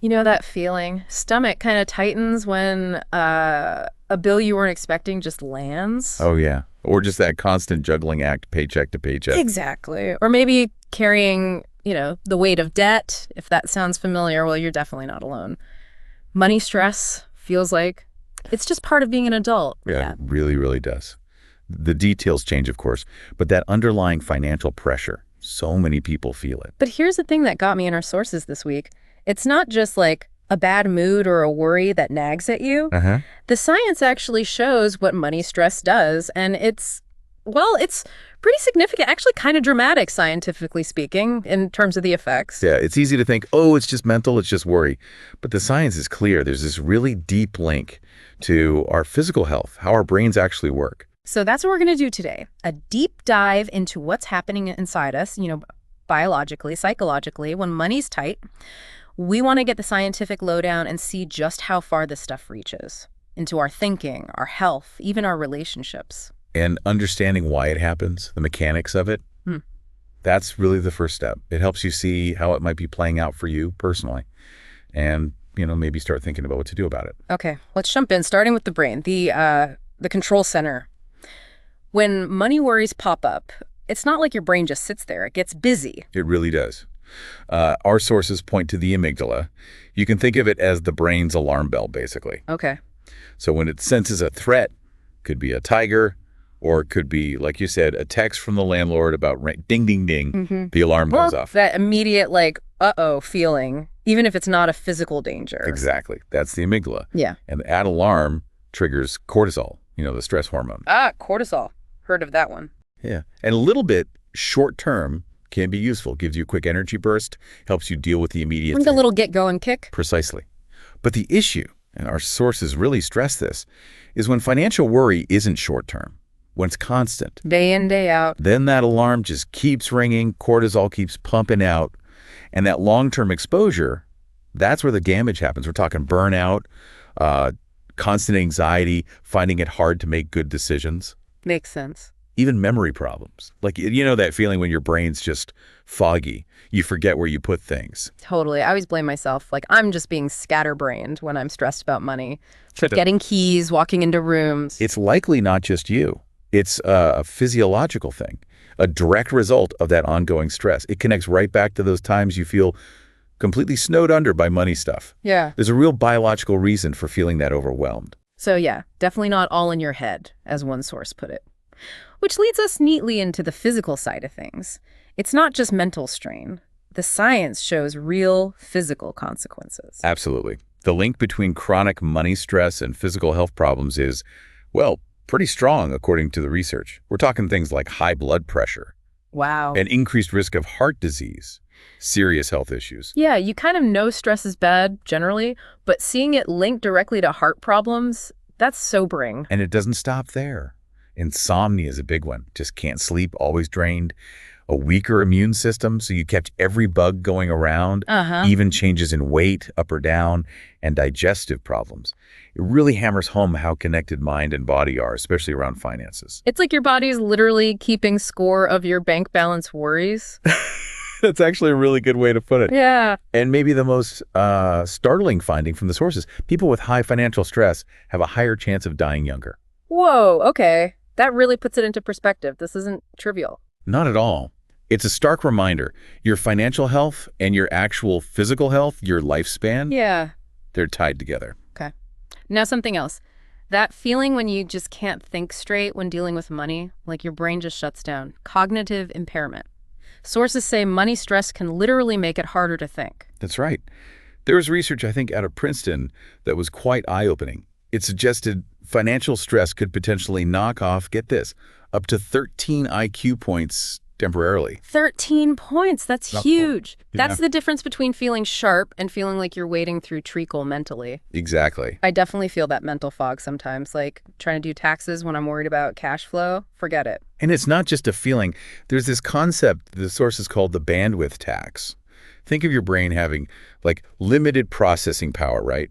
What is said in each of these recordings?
You know that feeling? Stomach kind of tightens when a bill you weren't expecting just lands. Oh, yeah. Or just that constant juggling act, paycheck to paycheck. Exactly. Or maybe carrying, the weight of debt. If that sounds familiar, well, you're definitely not alone. Money stress feels like it's just part of being an adult. Yeah, it really, really does. The details change, of course, but that underlying financial pressure, so many people feel it. But here's the thing that got me in our sources this week. It's not just like a bad mood or a worry that nags at you. Uh-huh. The science actually shows what money stress does, and it's pretty significant, actually kind of dramatic, scientifically speaking, in terms of the effects. Yeah, it's easy to think, oh, it's just mental, it's just worry. But the science is clear. There's this really deep link to our physical health, how our brains actually work. So that's what we're going to do today, a deep dive into what's happening inside us, biologically, psychologically, when money's tight. We want to get the scientific lowdown and see just how far this stuff reaches into our thinking, our health, even our relationships. And understanding why it happens, the mechanics of it, that's really the first step. It helps you see how it might be playing out for you personally and, maybe start thinking about what to do about it. Okay, let's jump in, starting with the brain, the control center. When money worries pop up, it's not like your brain just sits there. It gets busy. It really does. Our sources point to the amygdala. You can think of it as the brain's alarm bell, basically. Okay. So when it senses a threat, could be a tiger, or it could be, like you said, a text from the landlord about rent. Ding, ding, ding. The alarm goes off. That immediate, uh-oh feeling, even if it's not a physical danger. Exactly. That's the amygdala. Yeah. And that alarm triggers cortisol, the stress hormone. Cortisol. Heard of that one. Yeah. And a little bit short-term can be useful. Gives you a quick energy burst, helps you deal with the immediate Like a little get-going kick. Precisely. But the issue, and our sources really stress this, is when financial worry isn't short-term, when it's constant. Day in, day out. Then that alarm just keeps ringing, cortisol keeps pumping out, and that long-term exposure, that's where the damage happens. We're talking burnout, constant anxiety, finding it hard to make good decisions. Makes sense. Even memory problems. Like, that feeling when your brain's just foggy. You forget where you put things. Totally. I always blame myself. I'm just being scatterbrained when I'm stressed about money. Forgetting keys, walking into rooms. It's likely not just you. It's a physiological thing, a direct result of that ongoing stress. It connects right back to those times you feel completely snowed under by money stuff. Yeah. There's a real biological reason for feeling that overwhelmed. So yeah, definitely not all in your head, as one source put it. Which leads us neatly into the physical side of things. It's not just mental strain. The science shows real physical consequences. Absolutely. The link between chronic money stress and physical health problems is, well, pretty strong according to the research. We're talking things like high blood pressure. Wow. An increased risk of heart disease, serious health issues. Yeah, you kind of know stress is bad generally, but seeing it linked directly to heart problems, that's sobering. And it doesn't stop there. Insomnia is a big one. Just can't sleep, always drained. A weaker immune system, so you kept every bug going around, even changes in weight, up or down, and digestive problems. It really hammers home how connected mind and body are, especially around finances. It's like your body's literally keeping score of your bank balance worries. That's actually a really good way to put it. Yeah. And maybe the most startling finding from the sources, people with high financial stress have a higher chance of dying younger. Whoa, okay. That really puts it into perspective. This isn't trivial. Not at all. It's a stark reminder. Your financial health and your actual physical health, your lifespan, Yeah. they're tied together. Okay. Now something else. That feeling when you just can't think straight when dealing with money, like your brain just shuts down. Cognitive impairment. Sources say money stress can literally make it harder to think. That's right. There was research, I think, out of Princeton that was quite eye-opening. It suggested financial stress could potentially knock off, get this, up to 13 IQ points temporarily. 13 points. That's Not huge. Yeah. That's the difference between feeling sharp and feeling like you're wading through treacle mentally. Exactly. I definitely feel that mental fog sometimes, like trying to do taxes when I'm worried about cash flow. Forget it. And it's not just a feeling. There's this concept, the source is called the bandwidth tax. Think of your brain having like limited processing power, right?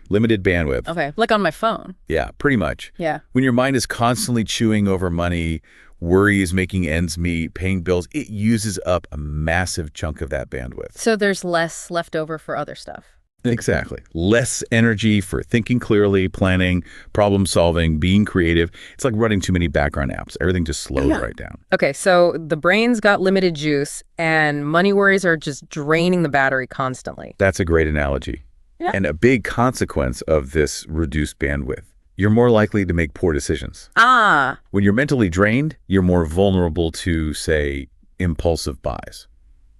Limited bandwidth. Okay, like on my phone. Yeah, pretty much. Yeah. When your mind is constantly chewing over money, worries, making ends meet, paying bills, it uses up a massive chunk of that bandwidth. So there's less left over for other stuff. Exactly. Less energy for thinking clearly, planning, problem solving, being creative. It's like running too many background apps. Everything just slows right down. Okay, so the brain's got limited juice, and money worries are just draining the battery constantly. That's a great analogy. Yeah. And a big consequence of this reduced bandwidth. You're more likely to make poor decisions. Ah. When you're mentally drained, you're more vulnerable to, say, impulsive buys.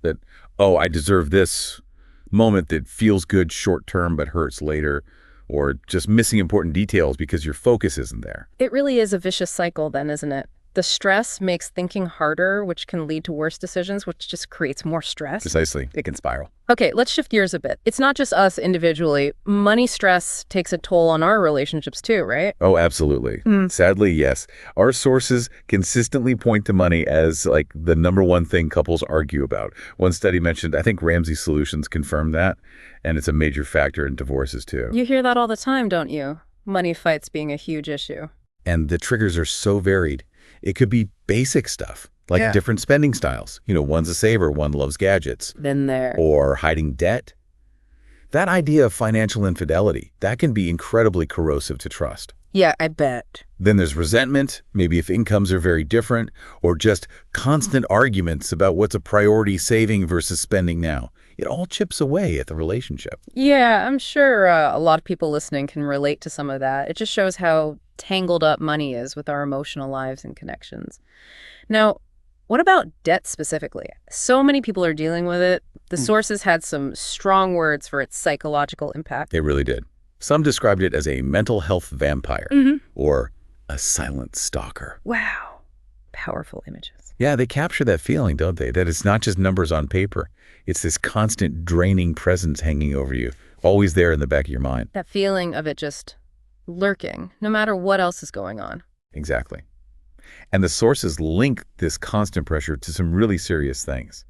That, oh, I deserve this moment that feels good short term but hurts later, or just missing important details because your focus isn't there. It really is a vicious cycle then, isn't it? The stress makes thinking harder, which can lead to worse decisions, which just creates more stress. Precisely. It can spiral. Okay, let's shift gears a bit. It's not just us individually. Money stress takes a toll on our relationships too, right? Oh, absolutely. Sadly, yes. Our sources consistently point to money as like the #1 thing couples argue about. One study mentioned, I think Ramsey Solutions confirmed that, and it's a major factor in divorces too. You hear that all the time, don't you? Money fights being a huge issue. And the triggers are so varied. It could be basic stuff, like different spending styles. One's a saver, one loves gadgets. Been there. Or hiding debt. That idea of financial infidelity, that can be incredibly corrosive to trust. Yeah, I bet. Then there's resentment, maybe if incomes are very different, or just constant arguments about what's a priority saving versus spending now. It all chips away at the relationship. Yeah, I'm sure a lot of people listening can relate to some of that. It just shows how tangled up money is with our emotional lives and connections. Now, what about debt specifically? So many people are dealing with it. The sources had some strong words for its psychological impact. They really did. Some described it as a mental health vampire or a silent stalker. Wow. Powerful images. Yeah, they capture that feeling, don't they? That it's not just numbers on paper. It's this constant draining presence hanging over you, always there in the back of your mind. That feeling of it just lurking, no matter what else is going on. Exactly. And the sources link this constant pressure to some really serious things.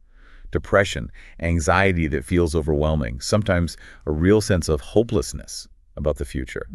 Depression, anxiety that feels overwhelming, sometimes a real sense of hopelessness about the future,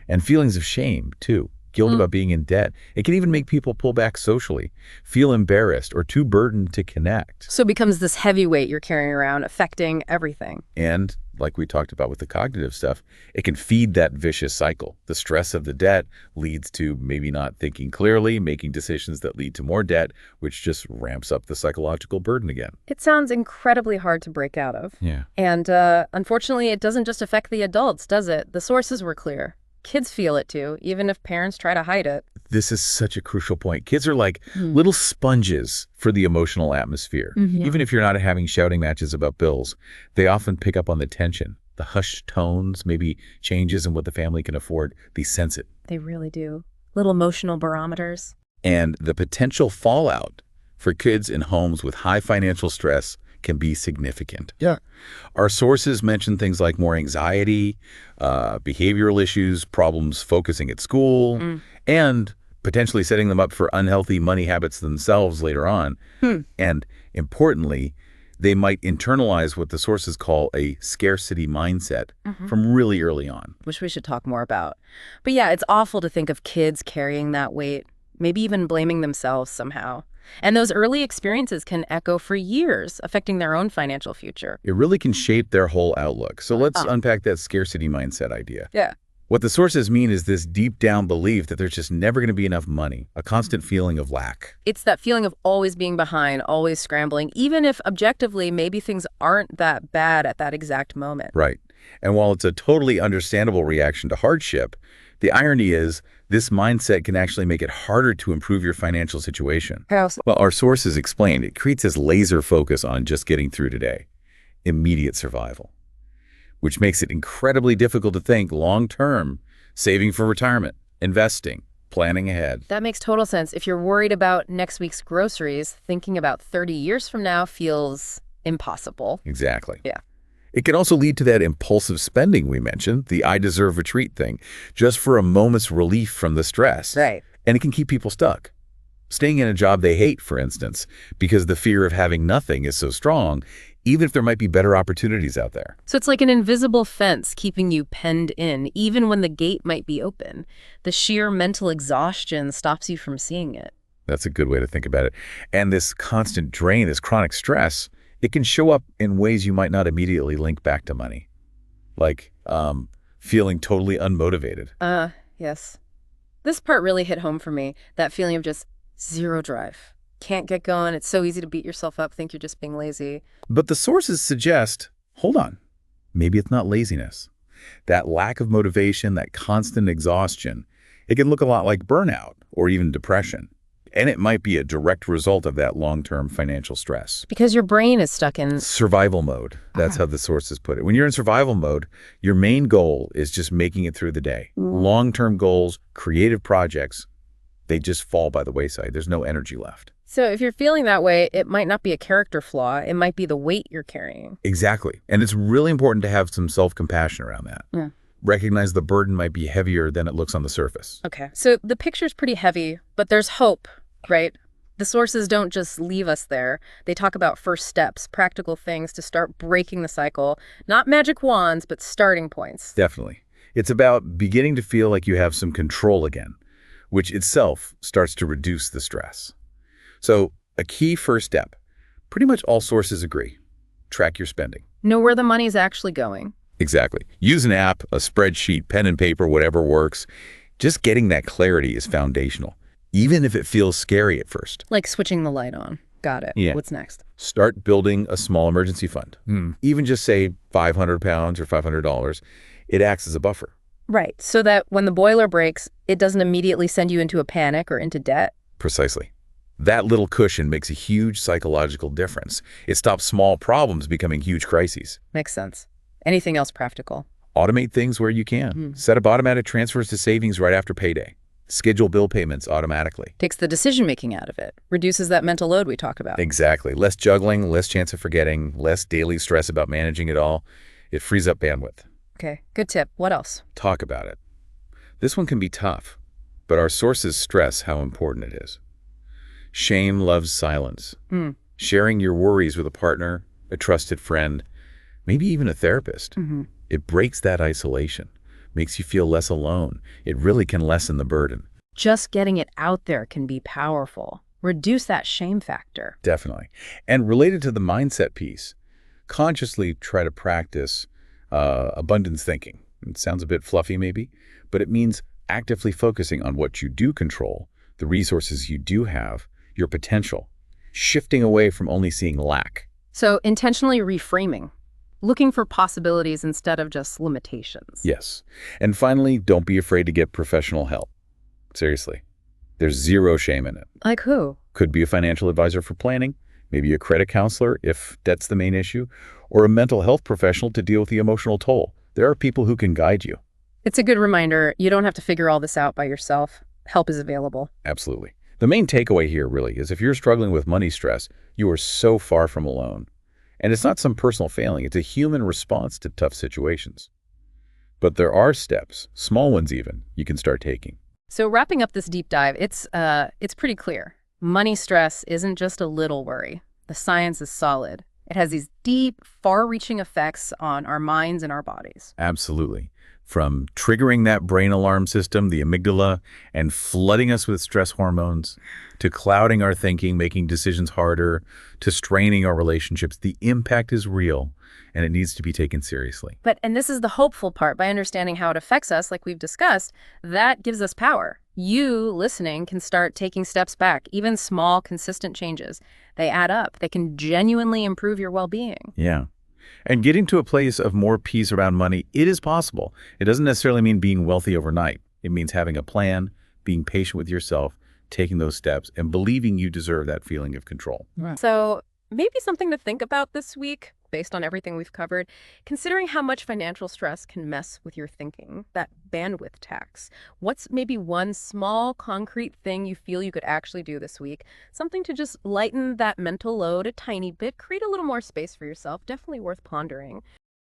and feelings of shame, too. Guilt about being in debt. It can even make people pull back socially, feel embarrassed or too burdened to connect. So it becomes this heavy weight you're carrying around, affecting everything. And like we talked about with the cognitive stuff, it can feed that vicious cycle. The stress of the debt leads to maybe not thinking clearly, making decisions that lead to more debt, which just ramps up the psychological burden again. It sounds incredibly hard to break out of. Yeah. And unfortunately, it doesn't just affect the adults, does it? The sources were clear. Kids feel it too, even if parents try to hide it. This is such a crucial point. Kids are like little sponges for the emotional atmosphere. Even if you're not having shouting matches about bills, they often pick up on the tension, the hushed tones, maybe changes in what the family can afford. They sense it. They really do. Little emotional barometers. And the potential fallout for kids in homes with high financial stress can be significant. Yeah. Our sources mention things like more anxiety, behavioral issues, problems focusing at school, and potentially setting them up for unhealthy money habits themselves later on. And importantly, they might internalize what the sources call a scarcity mindset from really early on. Which we should talk more about. But yeah, it's awful to think of kids carrying that weight, maybe even blaming themselves somehow. And those early experiences can echo for years, affecting their own financial future. It really can shape their whole outlook. So let's unpack that scarcity mindset idea. Yeah. What the sources mean is this deep down belief that there's just never going to be enough money, a constant feeling of lack. It's that feeling of always being behind, always scrambling, even if objectively maybe things aren't that bad at that exact moment. Right. And while it's a totally understandable reaction to hardship, the irony is this mindset can actually make it harder to improve your financial situation. How so? Well, our sources explained it creates this laser focus on just getting through today, immediate survival, which makes it incredibly difficult to think long-term, saving for retirement, investing, planning ahead. That makes total sense. If you're worried about next week's groceries, thinking about 30 years from now feels impossible. Exactly. Yeah. It can also lead to that impulsive spending we mentioned, the I deserve a treat thing, just for a moment's relief from the stress. Right. And it can keep people stuck. Staying in a job they hate, for instance, because the fear of having nothing is so strong, even if there might be better opportunities out there. So it's like an invisible fence keeping you penned in, even when the gate might be open. The sheer mental exhaustion stops you from seeing it. That's a good way to think about it. And this constant drain, this chronic stress, it can show up in ways you might not immediately link back to money. like feeling totally unmotivated. Yes. This part really hit home for me, that feeling of just zero drive. Can't get going. It's so easy to beat yourself up, think you're just being lazy. But the sources suggest, hold on, maybe it's not laziness. That lack of motivation, that constant exhaustion, it can look a lot like burnout or even depression. And it might be a direct result of that long-term financial stress. Because your brain is stuck in Survival mode. That's how the sources put it. When you're in survival mode, your main goal is just making it through the day. Long-term goals, creative projects, they just fall by the wayside. There's no energy left. So if you're feeling that way, it might not be a character flaw. It might be the weight you're carrying. Exactly. And it's really important to have some self-compassion around that. Yeah. Recognize the burden might be heavier than it looks on the surface. Okay. So the picture's pretty heavy, but there's hope, right? The sources don't just leave us there. They talk about first steps, practical things to start breaking the cycle. Not magic wands, but starting points. Definitely. It's about beginning to feel like you have some control again, which itself starts to reduce the stress. So a key first step, pretty much all sources agree. Track your spending. Know where the money's actually going. Exactly. Use an app, a spreadsheet, pen and paper, whatever works. Just getting that clarity is foundational, even if it feels scary at first. Like switching the light on. Got it. Yeah. What's next? Start building a small emergency fund. Even just say £500 or $500. It acts as a buffer. Right. So that when the boiler breaks, it doesn't immediately send you into a panic or into debt. Precisely. That little cushion makes a huge psychological difference. It stops small problems becoming huge crises. Makes sense. Anything else practical? Automate things where you can. Set up automatic transfers to savings right after payday. Schedule bill payments automatically. Takes the decision-making out of it. Reduces that mental load we talked about. Exactly. Less juggling, less chance of forgetting, less daily stress about managing it all. It frees up bandwidth. Okay, good tip. What else? Talk about it. This one can be tough, but our sources stress how important it is. Shame loves silence. Sharing your worries with a partner, a trusted friend, maybe even a therapist. It breaks that isolation, makes you feel less alone. It really can lessen the burden. Just getting it out there can be powerful. Reduce that shame factor. Definitely. And related to the mindset piece, consciously try to practice abundance thinking. It sounds a bit fluffy maybe, but it means actively focusing on what you do control, the resources you do have, your potential, shifting away from only seeing lack. So intentionally reframing, looking for possibilities instead of just limitations. Yes. And finally, don't be afraid to get professional help. Seriously. There's zero shame in it. Like who? Could be a financial advisor for planning, maybe a credit counselor if debt's the main issue, or a mental health professional to deal with the emotional toll. There are people who can guide you. It's a good reminder. You don't have to figure all this out by yourself. Help is available. Absolutely. The main takeaway here really is if you're struggling with money stress, you are so far from alone. And it's not some personal failing. It's a human response to tough situations. But there are steps, small ones even, you can start taking. So wrapping up this deep dive, it's pretty clear. Money stress isn't just a little worry. The science is solid. It has these deep, far-reaching effects on our minds and our bodies. Absolutely. From triggering that brain alarm system, the amygdala, and flooding us with stress hormones, to clouding our thinking, making decisions harder, to straining our relationships, the impact is real, and it needs to be taken seriously. And this is the hopeful part, by understanding how it affects us, like we've discussed, that gives us power. You, listening, can start taking steps back, even small, consistent changes. They add up. They can genuinely improve your well-being. Yeah. And getting to a place of more peace around money, it is possible. It doesn't necessarily mean being wealthy overnight. It means having a plan, being patient with yourself, taking those steps, and believing you deserve that feeling of control. Right. So maybe something to think about this week, based on everything we've covered, considering how much financial stress can mess with your thinking, that bandwidth tax. What's maybe one small, concrete thing you feel you could actually do this week? Something to just lighten that mental load a tiny bit, create a little more space for yourself. Definitely worth pondering.